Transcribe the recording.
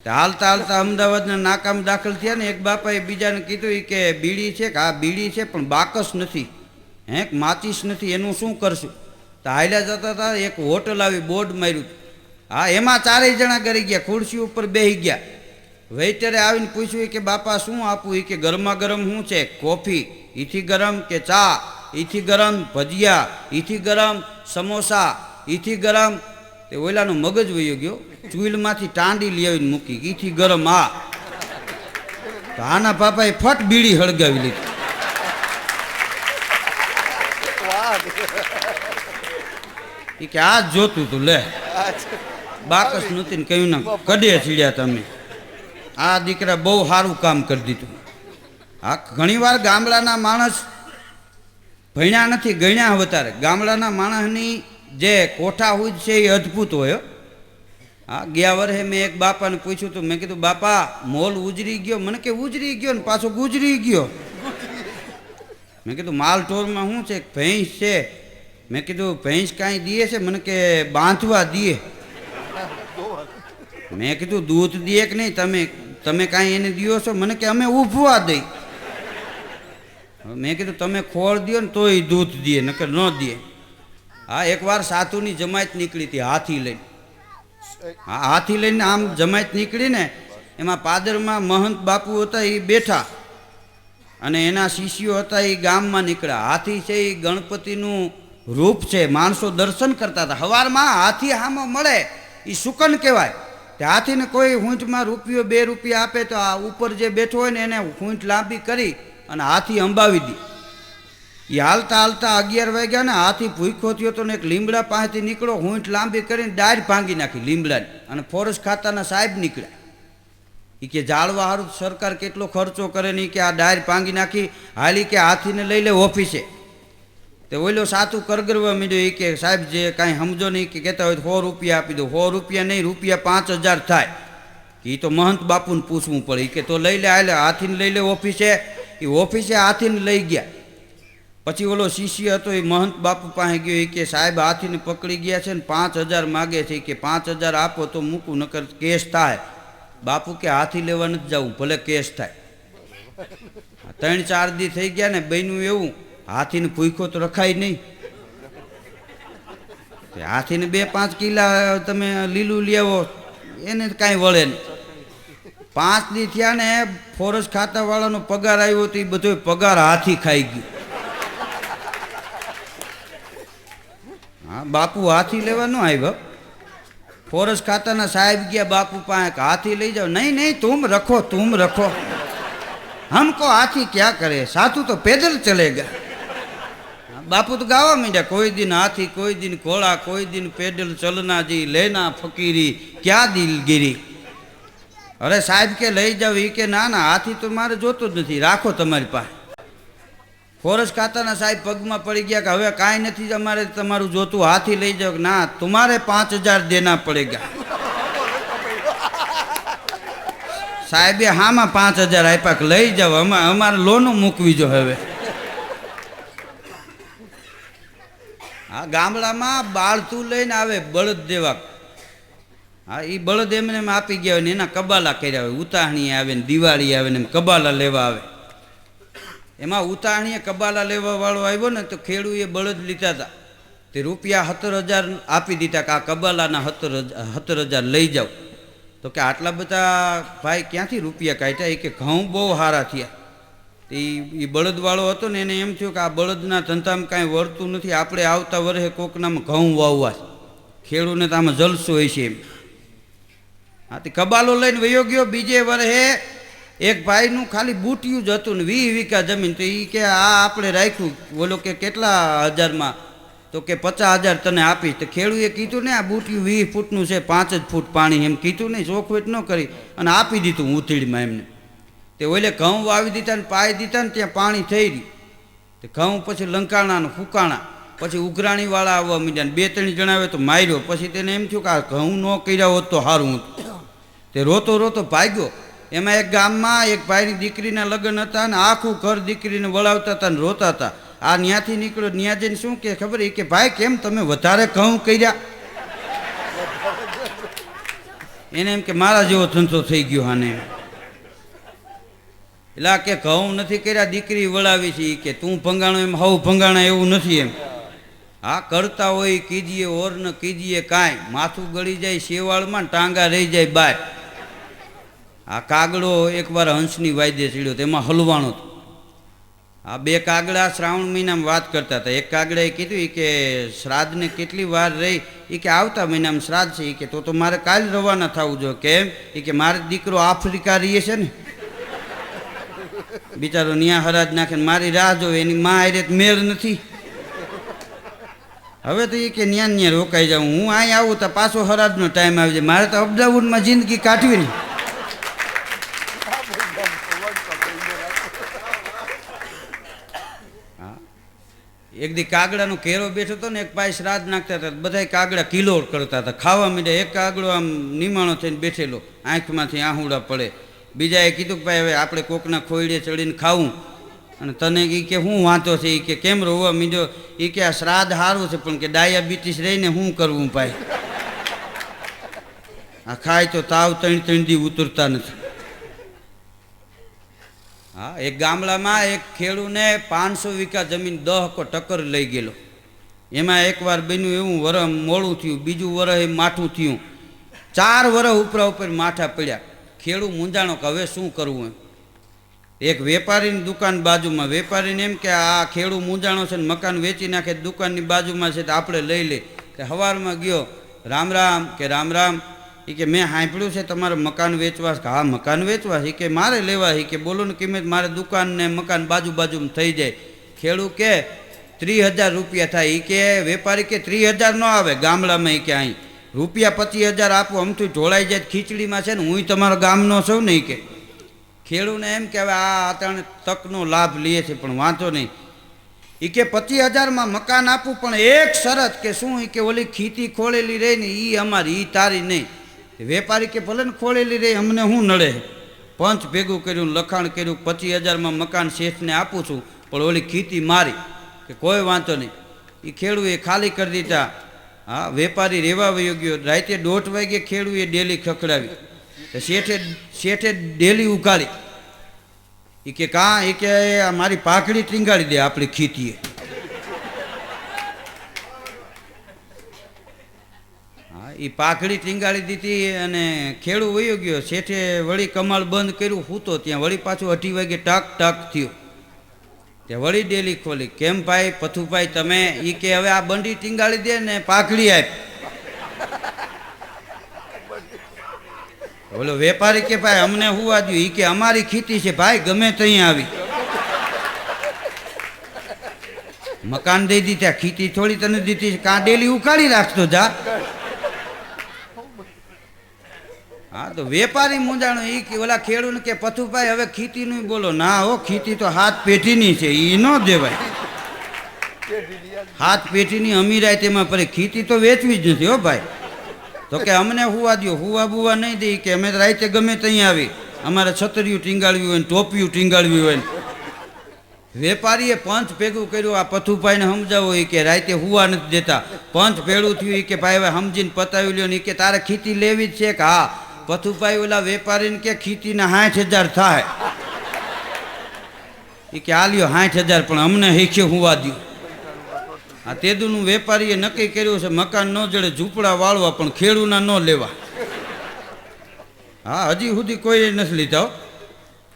હાલતા હાલતા અમદાવાદના નાકામ દાખલ થયા ને એક બાપાએ બીજાને કીધું કે બીડી છે કે આ બીડી છે પણ બાકસ નથી, હે માચીસ નથી, એનું શું કરશું? તો હાલ્યા જતા હતા, એક હોટલ આવી, બોર્ડ માર્યું, હા એમાં ચારેય જણા ગરી ગયા, ખુરશી ઉપર બેસી ગયા. વેઇટરે આવીને પૂછ્યું કે બાપા શું આપું? એ કે ગરમા ગરમ શું છે? કોફી ઈથી ગરમ કે ચા ઈથી ગરમ, ભજીયા ઈથી ગરમ, સમોસા ઈથી ગરમ. તે ઓલાનો મગજ વયો ગયો, ચૂલમાંથી ટાંડી લઈ આવીને મૂકી, ઈથી ગરમ આ. તો આના પાપાએ ફટ બીડી હળગાવી લીધી. એ કે આ જ જોતું તું, લે બાકસ નહોતી ને કહ્યું ના કડે ચીડ્યા તમે. આ દીકરા બહુ સારું કામ કરી દીધું. આ ઘણીવાર ગામડાના માણસ ભણ્યા નથી, ગણ્યા વધારે. ગામડાના માણસની જે કોઠા હોય છે એ અદ્ભુત હોય. હા, ગયા વર્ષે મેં એક બાપાને પૂછ્યું હતું, મેં કીધું બાપા મોલ ઉજરી ગયો? મને કે ઉજરી ગયો ને પાછો ગુજરી ગયો. મેં કીધું માલ ઢોરમાં શું છે? ભેંસ છે. મેં કીધું ભેંસ કાંઈ દીએ છે? મને કે બાંધવા દીએ. મેં કીધું દૂધ દીએ કે નહીં? તમે કાંઈ એને દીઓ છો? મને કે અમે ઊભવા દઈ. મેં કીધું તમે ખોળ દો ને તોય દૂધ દીએ, નકર ન દીએ. હા, એકવાર સાધુની જમાયત નીકળી હતી હાથી લઈને. હા, હાથી લઈને આમ જમાયત નીકળી ને, એમાં પાદરમાં મહંત બાપુ હતા, એ બેઠા અને એના શિષ્યો હતા, એ ગામમાં નીકળ્યા. હાથી છે એ ગણપતિનું રૂપ છે, માણસો દર્શન કરતા હતા. સવારમાં હાથી હામો મળે એ શુકન કહેવાય. તે હાથીને કોઈ હૂંઠમાં રૂપિયો 2 રૂપિયા આપે તો આ ઉપર જે બેઠો હોય ને એને હૂંઠ લાંબી કરી અને હાથી અંબાવી દે. એ હાલતા હાલતા 11 વાગ્યા ને હાથી ભૂખ્યો થયો તો ને એક લીમડા પાસેથી નીકળો, હૂંઠ લાંબી કરીને ડાયર ભાંગી નાખી લીમડાની. અને ફોરેસ્ટ ખાતાના સાહેબ નીકળ્યા. એ કે જાળવા હારું સરકાર કેટલો ખર્ચો કરે ને, કે આ ડાયર ભાંગી નાખી, હાલી કે હાથીને લઈ લે ઓફિસે. તે ઓલો સાતું કરગરવા માંડ્યો. એ કે સાહેબ જે કાંઈ સમજો નહીં, કે કહેતા હોય 100 રૂપિયા આપી દો. 100 રૂપિયા નહીં, રૂપિયા 5000 થાય. એ તો મહંત બાપુને પૂછવું પડે. કે તો લઈ લે, હાલે હાથીને લઈ લે ઓફિસે. એ ઓફિસે હાથીને લઈ ગયા. પછી ઓલો શિષ્ય હતો એ મહંત બાપુ પાસે ગયો. એ કે સાહેબ હાથીને પકડી ગયા છે ને 5000 માગે છે. કે 5000 આપો તો મૂકું, નકર કેસ થાય. બાપુ કે હાથી લેવા નથી જવું, ભલે કેસ થાય. 3-4 દી થઈ ગયા ને, બન્યું એવું હાથીને ભૂખ્યો તો રખાય નહીં. હાથીને 2-5 કિલા તમે લીલું લેવો એને કાંઈ વળે નહીં. 5 દી થયા ને, ફોરેસ્ટ ખાતાવાળાનો પગાર આવ્યો તો એ બધો પગાર હાથી ખાઈ ગયો. હા, બાપુ હાથી લેવા ન આવ્યો. ફોરેસ્ટ ખાતાના સાહેબ ગયા બાપુ પાસે, હાથી લઈ જાઓ. નહીં નહીં, તુમ રખો. हमको हाथी क्या करे, साधु तो पैदल चलेगा. बापू तो गावा માંડ્યા, કોઈ દિન हाथी, કોઈ દિन घोड़ा, કોઈ दिन पैदल चलना जी, लेना फकीरी, क्या दिलगिरी. अरे साहेब के લઈ જાવ. એ કે ના ના, હાથી તો મારે જોતો જ નથી, રાખો તમારી પાસે. ફોરેસ્ટ ખાતાના સાહેબ પગમાં પડી ગયા કે હવે કાંઈ નથી અમારે તમારું જોતું, હાથી લઈ જાઓ. ના, તમારે 5000 દેના પડેગા. સાહેબે હામાં 5000 આપ્યા કે લઈ જાઓ, અમારે લોનું મૂકવી જો હવે. હા, ગામડામાં બાળતું લઈને આવે બળદ દેવા. હા, એ બળદ એમને એમ આપી ગયા હોય ને એના કબાલા કર્યા હોય. ઉતાહણી આવે ને દિવાળી આવે ને એમ કબાલા લેવા આવે. એમાં ઉતાહણીએ કબાલા લેવા વાળો આવ્યો ને, તો ખેડૂએ બળદ લીધા હતા. તે રૂપિયા 17000 આપી દીધા કે આ કબાલાના 17000 લઈ જાઓ. તો કે આટલા બધા ભાઈ ક્યાંથી રૂપિયા કાઢ્યા? એ કે ઘઉં બહુ સારા થયા. એ બળદવાળો હતો ને એને એમ થયું કે આ બળદના ધંધામાં કાંઈ વળતું નથી, આપણે આવતા વર્ષે કોકનામાં ઘઉં વાવવા. ખેડૂને તો આમાં જલસો હોય છે એમ. હા, તે કબાલો લઈને વયો ગયો. બીજે વર્ષે એક ભાઈનું ખાલી બુટિયું જ હતું ને 20 વીઘા જમીન. તો એ કે આ આપણે રાખ્યું. બોલો કે કેટલા હજારમાં? તો કે 50000 તને આપીશ. તો ખેડૂએ કીધું ને આ બુટિયું 20 ફૂટનું છે, 5 જ ફૂટ પાણી, એમ કીધું નહીં, ચોખવટ ન કરી અને આપી દીધું ઉથીડીમાં એમને. તે ઓલે ઘઉં વાવી દીધા ને પાઈ દીધા ને ત્યાં પાણી થઈ રહ્યું. તે ઘઉં પછી લંકાણા ફૂકાણા. પછી ઉઘરાણીવાળા આવવા માંડ્યા ને 2-3 જણા આવે તો માર્યો. પછી તેને એમ થયું કે આ ઘઉં ન કર્યા હોત તો સારું હતું. તે રોતો ભાગ્યો. એમાં એક ગામમાં એક ભાઈની દીકરીના લગ્ન હતા ને આખું ઘર દીકરીને વળાવતા હતા ને રોતા હતા. આ ન્યાથી નીકળ્યો, ન્યા જઈને શું કે ખબર? એ કે ભાઈ કેમ તમે વધારે ઘઉં કર્યા? એને એમ કે મારા જેવો ધંધો થઈ ગયો આને. એટલે આ કે ઘઉં નથી કર્યા દીકરી વળાવી છે કે તું ભંગાણો એમ હવ ભંગાણા એવું નથી એમ. હા કરતા હોય કીજીએ ઓર ન કીજીએ કાંઈ, માથું ગળી જાય શેવાળમાં ને ટાંગા રહી જાય બાય. આ કાગડો એકવાર હંસની વાયદે ચડ્યો તેમાં હલવાણો હતો. આ બે કાગડા શ્રાવણ મહિનામાં વાત કરતા હતા. એક કાગડાએ કીધું કે શ્રાદ્ધને કેટલી વાર રહી, એ કે આવતા મહિનામાં શ્રાદ્ધ છે. એ કે તો મારે કાલ રવાના થવું જોઈએ. કેમ? એ કે મારો દીકરો આફ્રિકા રહીએ છે ને, બિચારો ન્યા હરાજ નાખે મારી રાહ જોવે, એની માં હારે મેળ નથી. હવે તો એ કે ન્યા ન્યા રોકાઈ જાઉં, હું અહીં આવું તો પાછો હરાજનો ટાઈમ આવી જાય, મારે તો અપડાઉનમાં જિંદગી કાઢવી નહીં. એક દી કાગડાનો કેરો બેઠો હતો ને એક પાય શ્રાદ્ધ નાખતા હતા, બધા કાગડા કિલોડ કરતા હતા, ખાવા માંડ્યા. એક કાગડો આમ નિમાણો થઈને બેઠેલો, આંખમાંથી આહુડા પડે. બીજાએ કીધું કે ભાઈ હવે આપણે કોકના ખોયડે ચડીને ખાવું, અને તને એ કે શું વાંધો છે? એ કે કેમ રોવા મીંડો? એ કે આ શ્રાદ્ધ સારું છે પણ કે ડાયાબિટીસ રહીને શું કરવું ભાઈ, આ ખાય તો તાવ 3 દી ઉતરતા નથી. હા, એક ગામડામાં એક ખેડૂને 500 વીઘા જમીન 10 કો ટક્કર લઈ ગયેલો. એમાં એકવાર બન્યું એવું, વરહ મોડું થયું, બીજું વરહ એ માઠું થયું, 4 વરહ ઉપરા ઉપર માઠા પડ્યા. ખેડૂ મૂંઝાણો કે હવે શું કરવું એમ. એક વેપારીની દુકાન બાજુમાં, વેપારીને એમ કે આ ખેડૂ મૂંઝાણો છે ને મકાન વેચી નાખે, દુકાનની બાજુમાં છે તો આપણે લઈ લે. કે સવારમાં ગયો, રામ રામ. કે રામ રામ. એ કે મેં સાંભળ્યું છે તમારે મકાન વેચવા છે. હા મકાન વેચવા છે. કે મારે લેવા છે. કે બોલો ને કિંમત, મારે દુકાન ને મકાન બાજુમાં થઈ જાય. ખેડૂ કે 30,000 રૂપિયા થાય. એ કે વેપારી કે 30,000 ન આવે ગામડામાં. એ કે અહીં રૂપિયા 25,000 આપો, અમથું ઢોળાઈ જાય ખીચડીમાં છે ને, હું તમારો ગામનો છું ને. કે ખેડૂને એમ કે હવે આ અત્યારે તકનો લાભ લે છે પણ વાંધો નહીં. એ કે 25,000માં મકાન આપું પણ એક શરત. કે શું? એ કે ઓલી ખીતી ખોળેલી રહી ને એ અમારી, એ તારી નહીં. વેપારી કે ભલે ને ખોળેલી રહી, અમને શું નડે? પંચ ભેગું કર્યું, લખાણ કર્યું, 25,000માં મકાન શેઠને આપું છું પણ ઓલી ખીતી મારી. કે કોઈ વાંધો નહીં. એ ખેડૂએ ખાલી કરી દીધા. હા, વેપારી રેવા વયો ગયો. રાતે 1:30 વાગે ખેડૂએ ડેલી ખખડાવી. શેઠે ડેલી ઉઘાડી. એ કે કાં? એ કે મારી પાઘડી ટીંગાડી દે આપણી ખીતીએ. હા, એ પાઘડી ટીંગાડી દીધી અને ખેડૂ વયો ગયો. શેઠે વળી કમાલ બંધ કર્યું, સૂતો ત્યાં. વળી પાછું 2:30 વાગે ટક ટક થયું. ત્યાં વળી ડેલી ખોલી. કેમ ભાઈ પથુભાઈ તમે? એ કે હવે આ બંડી ટીંગાડી દે ને પાઘડી આપ. બોલો વેપારી કે ભાઈ અમને હું વાદ્યું? એ કે અમારી ખીતી છે ભાઈ, ગમે ત્યાં આવી. મકાન દઈ દીધા, ખીતી થોડી તને દીધી, કાં ડેલી ઉકાળી રાખતો જા. હા, તો વેપારી મૂંઝાણો. એ કે ઓલા ખેડૂને કે પથુભાઈ હવે ખીતીનું બોલો. ના હો, ખીતી તો 7 પેઢીની છે, એ ન દેવાય. 7 પેઢીની અમીરાય તેમાં પડે, ખીતી તો વેચવી જ નથી હો ભાઈ. તો કે અમને હુવા દો, હુવા બુવા નહીં દે. કે અમે રાતે ગમે ત્યાં આવી, અમારે છતરીયું ટીંગાળવી હોય ને ટોપિયું ટીંગાળવી હોય ને. વેપારીએ પંચ ભેગું કર્યું. આ પથુભાઈને સમજાવો. એ કે રાતે હુવા નથી દેતા. પંચ ભેળું થયું. એ કે ભાઈ હવે સમજીને પતાવી લ્યો ને. એ કે તારે ખીતી લેવી જ છે? કે હા. પથુભાઈ ઓલા વેપારીને કે ખીતીના 60,000 થાય. એ કે આલ્યો 60,000 પણ અમને હેખ્યો હુવા દો. આ તેદુનું વેપારીએ નક્કી કર્યું છે મકાન ન જડે ઝૂંપડા વાળવા પણ ખેડૂના ન લેવા. હા, હજી સુધી કોઈ નથી લીધા.